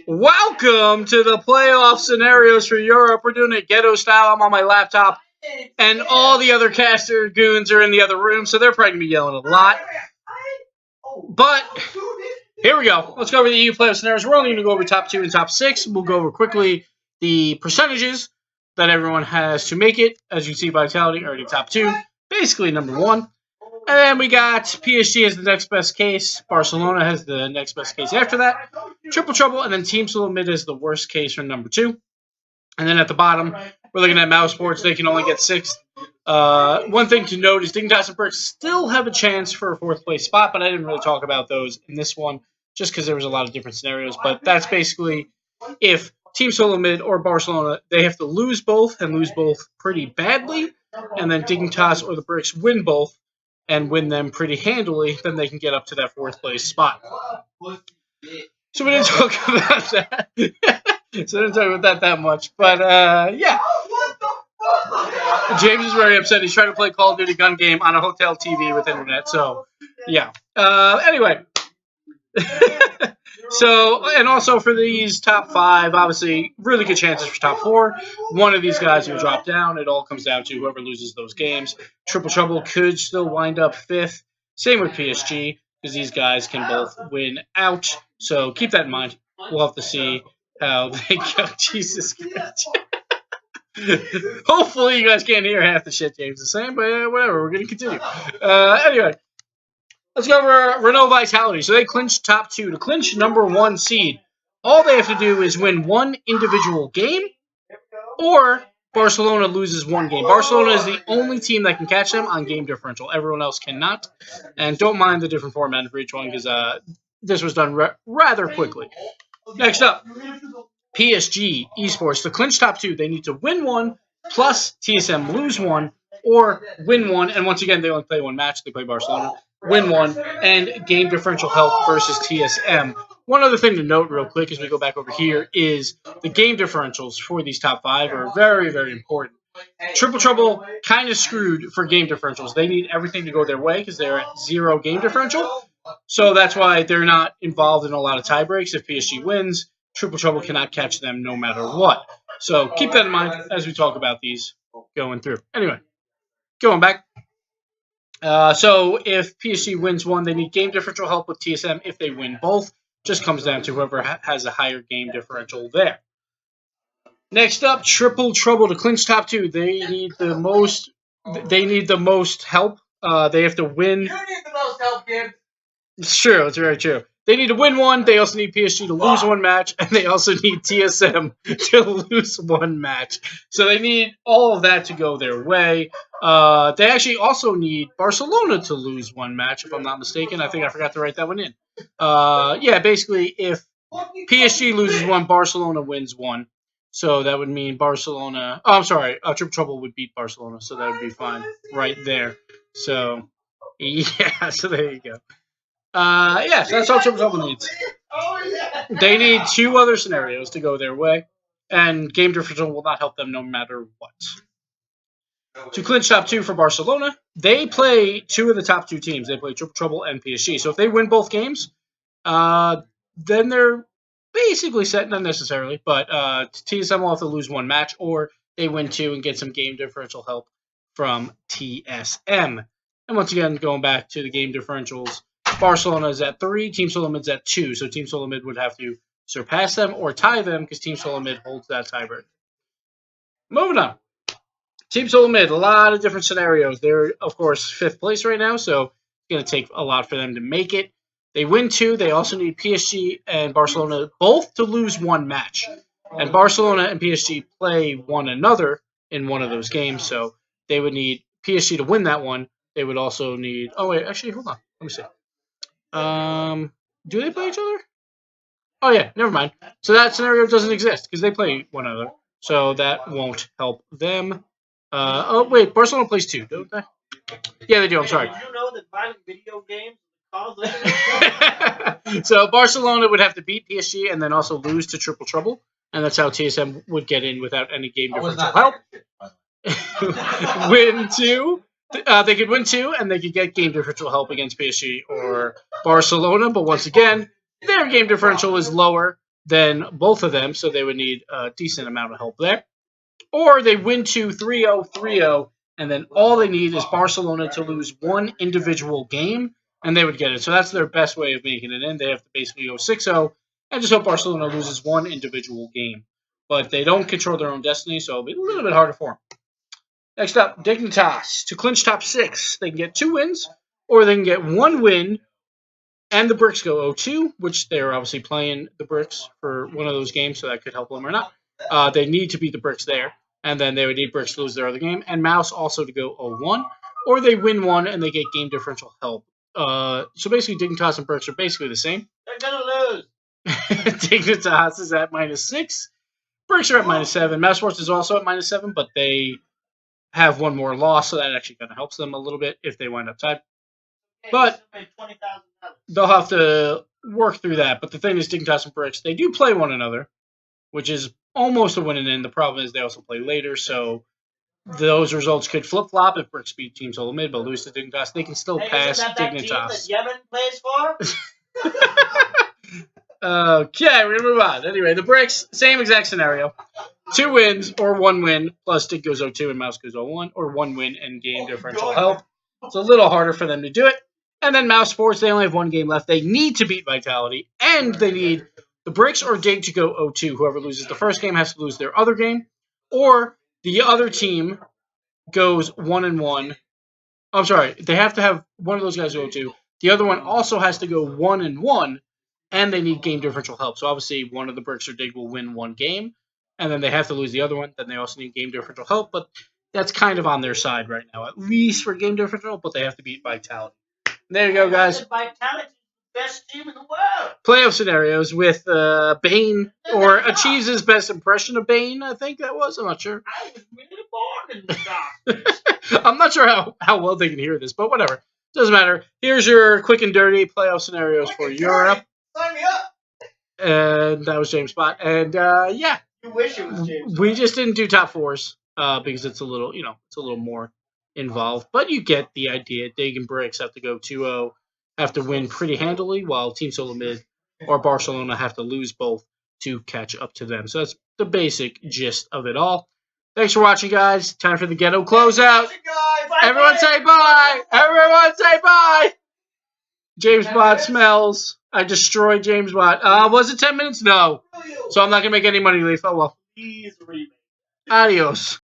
Welcome to the playoff scenarios for Europe. We're doing it ghetto style. I'm on my laptop, and all the other caster goons are in the other room, so they're probably going to be yelling a lot. But here we go. Let's go over the EU playoff scenarios. We're only going to go over top 2 and top 6. We'll go over quickly the percentages that everyone has to make it. As you can see, Vitality already top 2, basically number 1. And then we got PSG as the next best case. Barcelona has the next best case after that. Triple Trouble, and then Team Solo Mid is the worst case for number 2. And then at the bottom, we're looking at Mouse Sports. They can only get 6th. One thing to note is Dignitas and Bricks still have a chance for a 4th place spot, but I didn't really talk about those in this one just because there was a lot of different scenarios. But that's basically if Team Solo Mid or Barcelona, they have to lose both and lose both pretty badly. And then Dignitas or the Bricks win both and win them pretty handily, then they can get up to that 4th place spot. So we didn't talk about that. that much. But, yeah. James is very upset. He's trying to play Call of Duty gun game on a hotel TV with internet. So, yeah. Anyway. So, and also for these top 5, obviously, really good chances for top 4. One of these guys will drop down. It all comes down to whoever loses those games. Triple Trouble could still wind up 5th. Same with PSG, because these guys can both win out. So keep that in mind. We'll have to see how they go. Jesus Christ. Hopefully you guys can't hear half the shit James is saying, but whatever. We're going to continue. Anyway. Let's go over Renault Vitality. So they clinched top 2. To clinch number 1 seed, all they have to do is win one individual game, or Barcelona loses one game. Barcelona is the only team that can catch them on game differential. Everyone else cannot. And don't mind the different format for each one, because this was done rather quickly. Next up, PSG eSports. To clinch top 2, they need to win one, plus TSM lose one, or win one. And once again, they only play one match. They play Barcelona. Win one, and game differential help versus TSM. One other thing to note real quick as we go back over here is the game differentials for these top 5 are very, very important. Triple Trouble kind of screwed for game differentials. They need everything to go their way because they're at 0 game differential. So that's why they're not involved in a lot of tie breaks. If PSG wins, Triple Trouble cannot catch them no matter what. So keep that in mind as we talk about these going through. Anyway, going back. So if PSG wins one, they need game differential help with TSM. If they win both, just comes down to whoever has a higher game differential there. Next up, Triple Trouble. To clinch top 2, they need the most. They need the most help. They have to win. You need the most help, Gibbs. It's true. It's very true. They need to win one. They also need PSG to lose one match, and they also need TSM to lose one match. So they need all of that to go their way. They actually also need Barcelona to lose one match, if I'm not mistaken. I think I forgot to write that one in. Yeah, basically, if PSG loses one, Barcelona wins one. So that would mean Barcelona... Oh, I'm sorry. Triple Trouble would beat Barcelona, so that would be fine right there. So, yeah, so there you go. Yeah, so that's all Triple Trouble needs. They need 2 other scenarios to go their way, and game differential will not help them no matter what. To clinch top 2 for Barcelona, they play 2 of the top 2 teams. They play Triple Trouble and PSG. So if they win both games, then they're basically set, not necessarily, but TSM will have to lose one match, or they win 2 and get some game differential help from TSM. And once again, going back to the game differentials, Barcelona is at 3, Team Solomid's at 2, so Team Solomid would have to surpass them or tie them because Team Solomid holds that tiebreaker. Moving on. Team Solomid, a lot of different scenarios. They're, of course, 5th place right now, so it's going to take a lot for them to make it. They win 2. They also need PSG and Barcelona both to lose one match. And Barcelona and PSG play one another in one of those games, so they would need PSG to win that one. They would also need... Oh, wait, actually, hold on. Let me see. Do they play each other? Oh, yeah, never mind. So that scenario doesn't exist because they play one another. So that won't help them. Oh, wait, Barcelona plays 2, don't they? Yeah, they do. I'm sorry. Did you know that violent video games cause So Barcelona would have to beat PSG and then also lose to Triple Trouble. And that's how TSM would get in without any game differential help. Win 2. They could win 2, and they could get game differential help against PSG or Barcelona. But once again, Their game differential is lower than both of them, so they would need a decent amount of help there. Or they win 2, 3-0, 3-0, and then all they need is Barcelona to lose one individual game, and they would get it. So that's their best way of making it in. They have to basically go 6-0 and just hope Barcelona loses one individual game. But they don't control their own destiny, so it'll be a little bit harder for them. Next up, Dignitas. To clinch top 6, they can get 2 wins, or they can get 1 win, and the Bricks go 0-2, which they're obviously playing the Bricks for one of those games, so that could help them or not. They need to beat the Bricks there, and then they would need Bricks to lose their other game, and Mouse also to go 0-1, or they win 1 and they get game differential help. So basically, Dignitas and Bricks are basically the same. They're gonna lose. Dignitas is at -6. Bricks are at -7. Mouse Sports is also at -7, but they have 1 more loss, so that actually kind of helps them a little bit if they wind up tied. But they'll have to work through that. But the thing is, Dignitas and Bricks, they do play one another, which is almost a win and in. The problem is they also play later, so those results could flip-flop if Bricks beat Team Solo Mid, but lose to Dignitas. They can still pass Dignitas. Team that Yemen plays for? Okay, we're going to move on. Anyway, the Bricks, same exact scenario. 2 wins or 1 win, plus Dig goes 0-2 and Mouse goes 0-1, or 1 win and game differential help. It's a little harder for them to do it. And then Mouse Sports, they only have 1 game left. They need to beat Vitality, and they need the Bricks or Dig to go 0-2. Whoever loses the first game has to lose their other game, or the other team goes 1-1. I'm sorry, they have to have one of those guys go 0-2. The other one also has to go 1-1, and they need game differential help. So obviously, one of the Bricks or Dig will win 1 game, and then they have to lose the other one. Then they also need game differential help, but that's kind of on their side right now, at least for game differential, but they have to beat Vitality. There you go, guys. Vitality is the best team in the world. Playoff scenarios with Bane, or achieves his best impression of Bane, I think that was. I'm not sure. I was really born in the dark. I'm not sure how well they can hear this, but whatever. Doesn't matter. Here's your quick and dirty playoff scenarios for Europe. Sign me up. And that was James Bott. And yeah. You wish it was James. We just didn't do top 4s because it's a little, it's a little more involved. But you get the idea. Dig and Bricks have to go 2-0, have to win pretty handily, while Team Solo Mid or Barcelona have to lose both to catch up to them. So that's the basic gist of it all. Thanks for watching, guys. Time for the ghetto closeout. Everyone say bye. Everyone say bye. James Bott smells. I destroyed James Bott. Was it 10 minutes? No. So I'm not going to make any money, Leaf. Oh, well. Please remake. Adios.